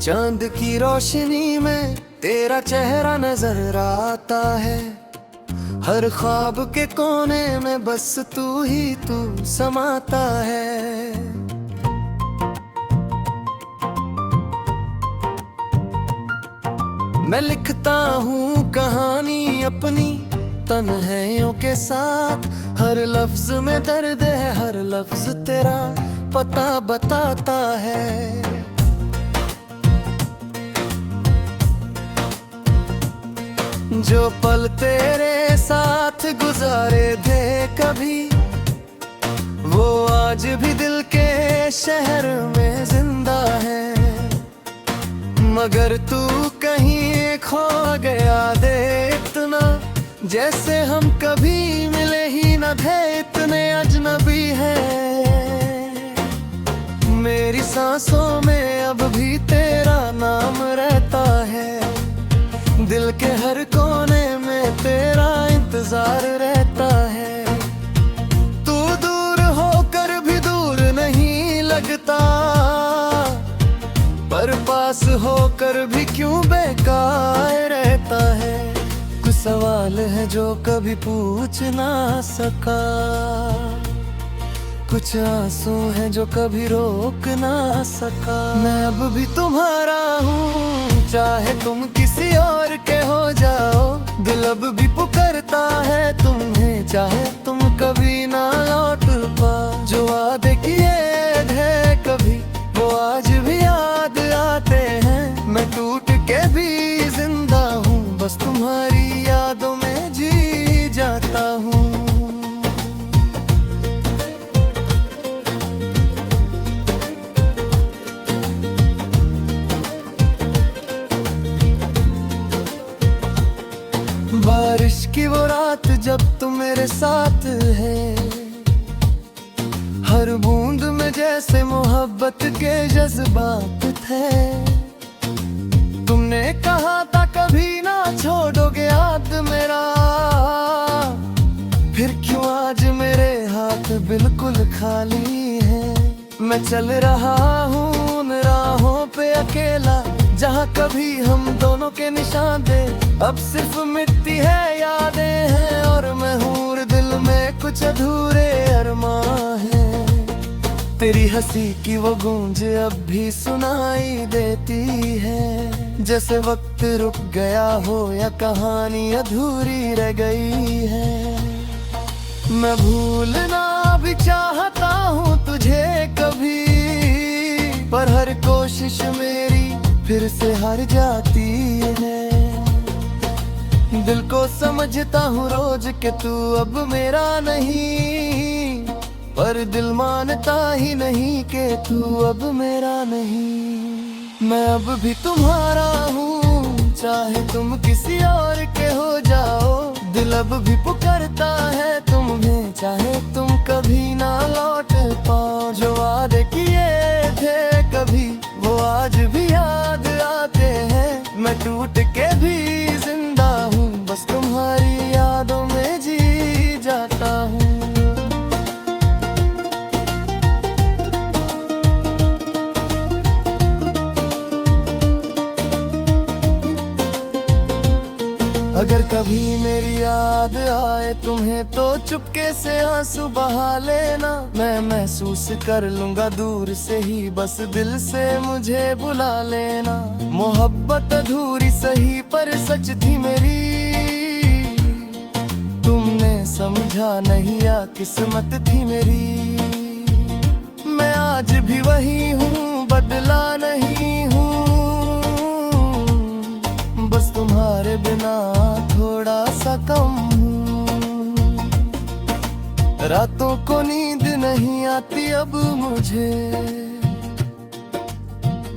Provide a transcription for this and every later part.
चांद की रोशनी में तेरा चेहरा नजर आता है। हर ख्वाब के कोने में बस तू ही तू समाता है। मैं लिखता हूँ कहानी अपनी तन्हाइयों के साथ। हर लफ्ज में दर्द है, हर लफ्ज तेरा पता बताता है। जो पल तेरे साथ गुजारे थे कभी, वो आज भी दिल के शहर में जिंदा है। मगर तू कहीं खो गया दे इतना, जैसे हम कभी मिले ही न थे, इतने अजनबी हैं। मेरी सांसों में अब भी तेरा नाम रहता है। दिल के हर कोने में तेरा इंतजार रहता है। तू दूर होकर भी दूर नहीं लगता, पर पास होकर भी क्यों बेकार रहता है। कुछ सवाल है जो कभी पूछ ना सका, कुछ आंसू हैं जो कभी रोक ना सका। मैं अब भी तुम्हारा हूँ, चाहे तुम किसी और के हो जाओ। दिल अब भी पुकारता है तुम्हें, चाहे तुम कभी ना लौट पाओ। जो वादे किए थे कभी, वो आज भी याद आते हैं। मैं टूट के भी जिंदा हूँ, बस तुम्हारी यादों में जी जाता हूँ। बारिश की वो रात जब तुम मेरे साथ है, हर बूंद में जैसे मोहब्बत के जज्बात थे। तुमने कहा था कभी ना छोड़ोगे याद मेरा, फिर क्यों आज मेरे हाथ बिल्कुल खाली है। मैं चल रहा हूँ उन राहों पे अकेला, जहाँ कभी हम दोनों के निशान थे। अब सिर्फ मिट्टी है, यादें हैं और मैं हूँ दिल में कुछ अधूरे अरमां हैं। तेरी हंसी की वो गूंज अब भी सुनाई देती है, जैसे वक्त रुक गया हो या कहानी अधूरी रह गई है। मैं भूलना भी चाहता हूँ तुझे कभी, पर हर कोशिश मेरी फिर से हार जाती है। दिल को समझता हूँ रोज कि तू अब मेरा नहीं, पर दिल मानता ही नहीं कि तू अब मेरा नहीं। मैं अब भी तुम्हारा हूँ, चाहे तुम किसी और के हो जाओ। दिल अब भी पुकारता है तुम्हें, चाहे तुम कभी ना लौट पाओ। जो वादे किए थे कभी, वो आज भी याद आते हैं। मैं टूट के भी जिंदा हूँ, बस तुम्हारी यादों में जी जाता हूँ। अगर कभी मेरी याद आए तुम्हें, तो चुपके से आंसू बहा लेना। मैं महसूस कर लूंगा दूर से ही, बस दिल से मुझे बुला लेना। मोहब्बत अधूरी सही पर सच थी मेरी, तुमने समझा नहीं या किस्मत थी मेरी। मैं आज भी वही हूँ, बदला नहीं हूँ, बस तुम्हारे बिना थोड़ा सा कम हूँ। रातों को नींद नहीं आती अब मुझे,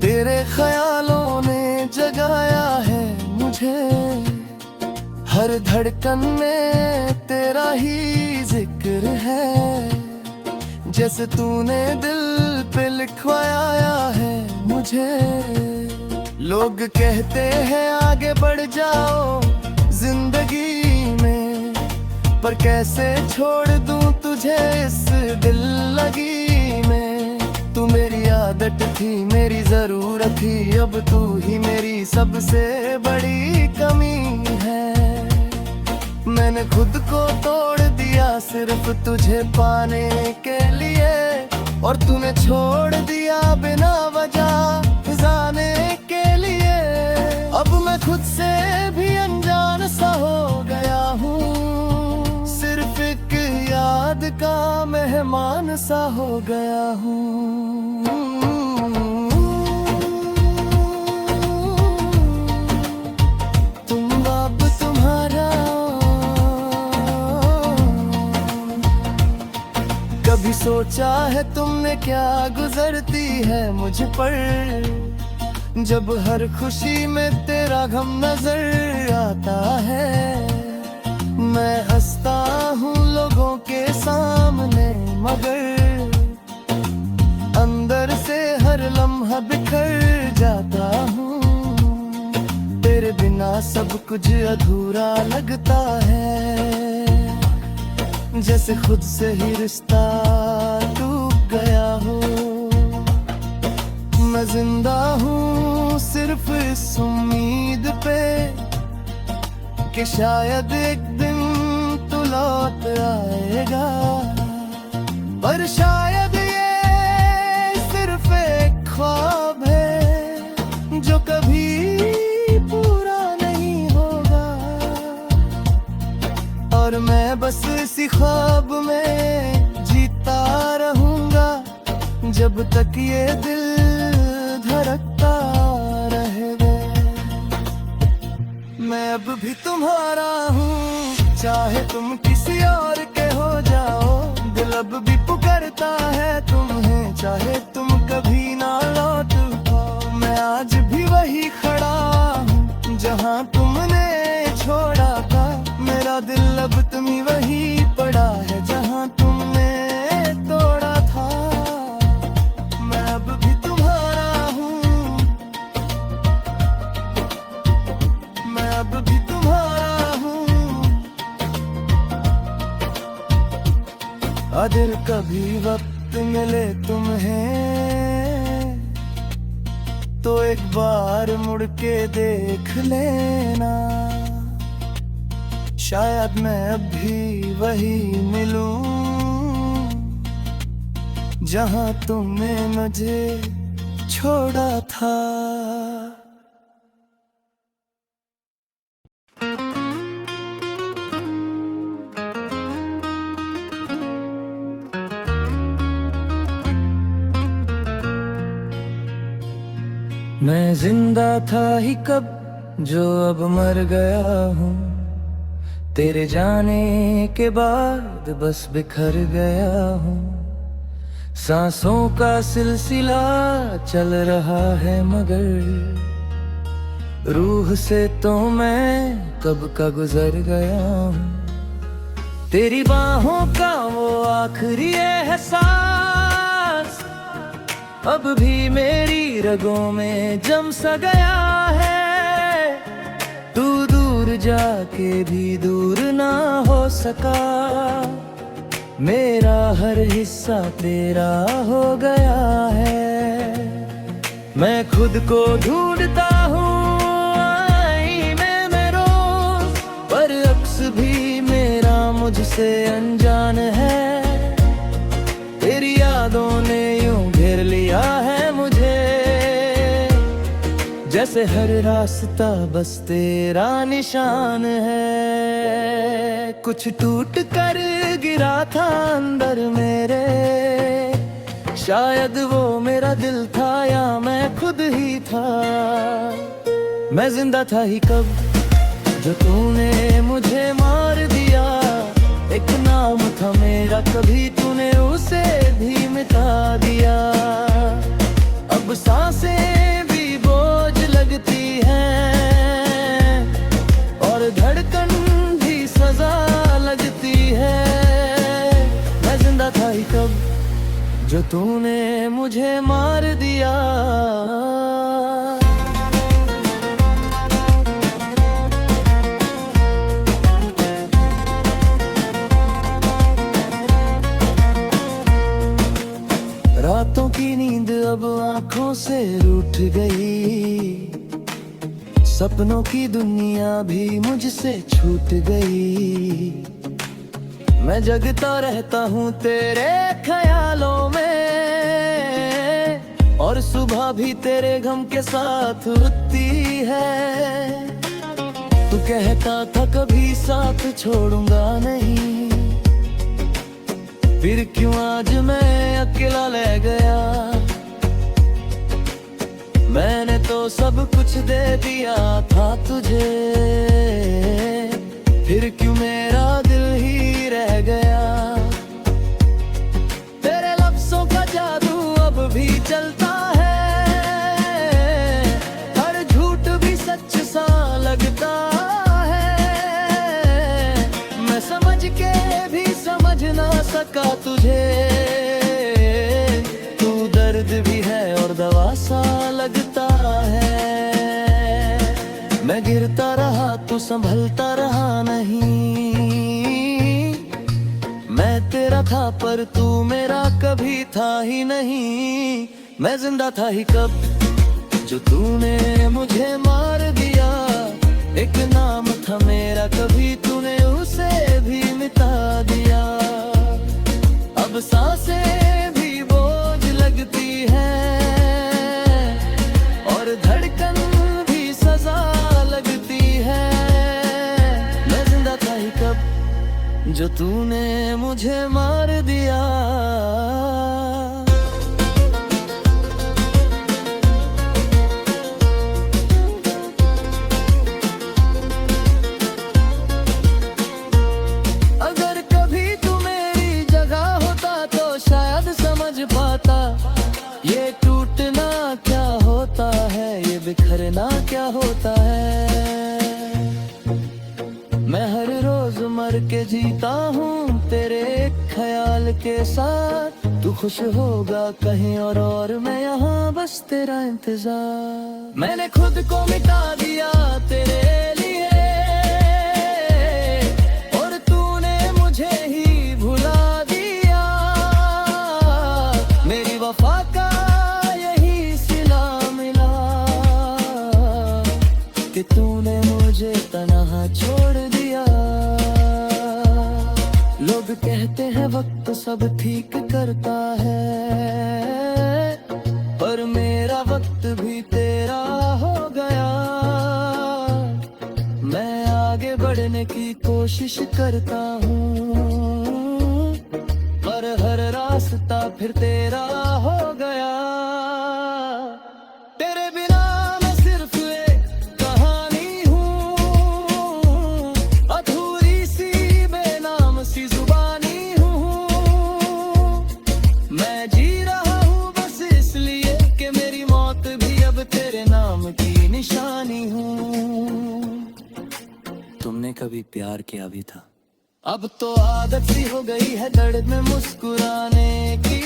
तेरे ख्यालों ने जगाया है मुझे। हर धड़कन में तेरा ही जिक्र है, जैसे तूने दिल पे लिखवाया है मुझे। लोग कहते हैं आगे बढ़ जाओ जिंदगी में, पर कैसे छोड़ दूं तुझे इस दिल लगी में। तू मेरी याद आदत थी, मेरी जरूरत थी, अब तू ही मेरी सबसे बड़ी कमी है। मैंने खुद को तोड़ दिया सिर्फ तुझे पाने के लिए, और तूने छोड़ दिया बिना वजह जाने के लिए। अब मैं खुद से भी अनजान सा हो गया हूँ, सिर्फ एक याद का मेहमान सा हो गया हूँ। तुम अब तुम्हारा कभी सोचा है तुमने क्या गुजरती है मुझ पर, जब हर खुशी में तेरा गम नजर आता है। मैं हंसता हूँ लोगों के सामने, मगर अंदर से हर लम्हा बिखर जाता हूँ। तेरे बिना सब कुछ अधूरा लगता है, जैसे खुद से ही रिश्ता टूट गया हो। मैं जिंदा हूँ सिर्फ इस उम्मीद पे कि शायद एक दिन तू लौट आएगा, पर शायद ये सिर्फ एक ख्वाब है जो कभी पूरा नहीं होगा। और मैं बस इसी ख्वाब में जीता रहूंगा, जब तक ये दिल धड़कता रहेगा। मैं अब भी तुम्हारा हूँ, चाहे तुम किसी और के हो जाओ। दिल अब भी पुकारता है तुम्हें, चाहे तुम कभी ना लौट पाओ। मैं आज भी वही खड़ा हूँ जहाँ तुमने छोड़ा था। मेरा दिल अब तुम्ही वही पड़ा है जहाँ तुमने तोड़ा था। मैं अब भी तुम्हारा हूँ, मैं अब भी तुम्हारा हूँ। अगर कभी वक्त मिले तुम्हें तो एक बार मुड़ के देख लेना, शायद मैं अब भी वही मिलूं जहां तुमने मुझे छोड़ा था। मैं जिंदा था ही कब जो अब मर गया हूँ, तेरे जाने के बाद बस बिखर गया हूँ। सांसों का सिलसिला चल रहा है मगर रूह से तो मैं कब का गुजर गया हूँ। तेरी बाहों का वो आखिरी एहसास अब भी मेरी रगों में जम सा गया है। तू दूर जाके भी दूर ना हो सका, मेरा हर हिस्सा तेरा हो गया है। मैं खुद को ढूंढता हूँ आईने में रोज, पर अक्स भी मेरा मुझसे अनजान है। तेरी यादों ने यूं घेर लिया है मुझे, जैसे हर रास्ता बस तेरा निशान है। कुछ टूट कर गिरा था अंदर मेरे, शायद वो मेरा दिल था या मैं खुद ही था। मैं जिंदा था ही कब जो तूने मुझे मार दिया। एक नाम था मेरा, कभी तूने उसे भी मिटा दिया। अब सांसें भी बोझ लगती हैं और धड़कन भी सजा लगती है। मैं जिंदा था ही कब जो तूने मुझे मार दिया। रातों की नींद अब से रूठ गई, सपनों की दुनिया भी मुझसे छूट गई। मैं जगता रहता हूँ तेरे ख्यालों में, और सुबह भी तेरे गम के साथ उठती है। तू कहता था कभी साथ छोड़ूंगा नहीं, फिर क्यों आज मैं अकेला रह गया। मैंने तो सब कुछ दे दिया था तुझे, फिर क्यों मेरा दिल ही रह गया। तेरे लफ्जों का जादू अब भी चलता है, हर झूठ भी सच सा लगता है। मैं समझ के भी समझ ना सका तुझे, तू दर्द भी है और दवा सा लगता है। मैं गिरता रहा तू संभलता रहा नहीं, मैं तेरा था पर तू मेरा कभी था ही नहीं। मैं जिंदा था ही कब जो तूने मुझे मार दिया, एक नाम था मेरा कभी तूने उसे भी मिटा दिया। अब सांसें भी बोझ लगती है, और धड़कन भी सजा लगती है। मैं जिंदा था ही कब जो तूने मुझे मार दिया। अगर कभी तू मेरी जगह होता तो शायद समझ पाता, ये टूटना क्या होता है, ये बिखरना क्या होता है। मैं हर रोज मर के जीता हूँ तेरे ख्याल के साथ। तू खुश होगा कहीं और मैं यहाँ बस तेरा इंतजार। मैंने खुद को मिटा दिया तेरे लिए, और तूने मुझे ही भुला दिया। मेरी वफा का यही सिला मिला, कि तूने मुझे तन्हा छोड़ दिया। लोग कहते हैं वक्त सब ठीक करता है, पर मेरा वक्त भी तेरा हो गया। मैं आगे बढ़ने की कोशिश करता हूँ, पर हर रास्ता फिर तेरा हो गया। तेरे बिना मैं सिर्फ एक कहानी हूँ, अधूरी सी बेनाम सी जुबानी हूँ। मैं जी रहा हूँ बस इसलिए कि मेरी मौत भी अब तेरे नाम की निशानी हूँ। तुमने कभी प्यार किया भी था? अब तो आदत सी हो गई है दर्द में मुस्कुराने की,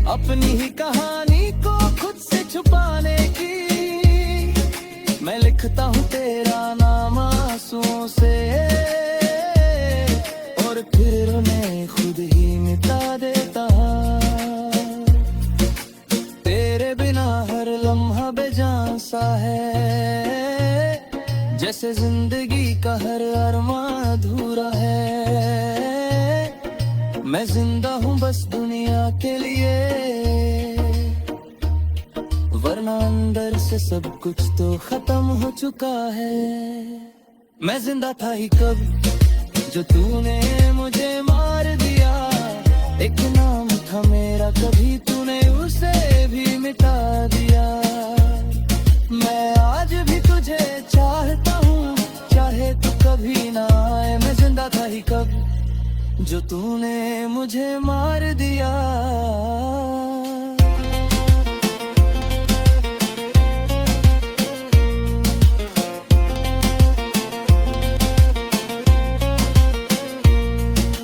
अपनी ही कहानी को खुद से छुपाने की। मैं लिखता हूँ तेरा नाम आंसुओं से, और फिर उन्हें खुद ही मिटा देता। तेरे बिना हर लम्हा बेजान सा है, जैसे जिंदगी का हर अरमां अधूरा है। मैं जिंदा हूँ बस दुनिया के लिए, वरना अंदर से सब कुछ तो खत्म हो चुका है। मैं जिंदा था ही कब जो तूने मुझे मार दिया। एक नाम था मेरा कभी तूने उसे भी मिटा दिया। मैं आज भी तुझे चाहता हूँ, चाहे तू कभी ना आए। मैं जिंदा था ही कब जो तूने मुझे मार दिया।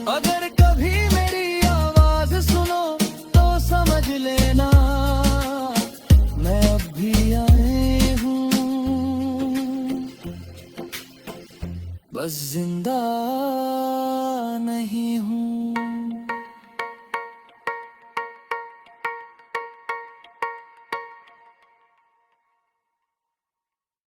अगर कभी मेरी आवाज सुनो तो समझ लेना, मैं अब भी आए हूँ, बस जिंदा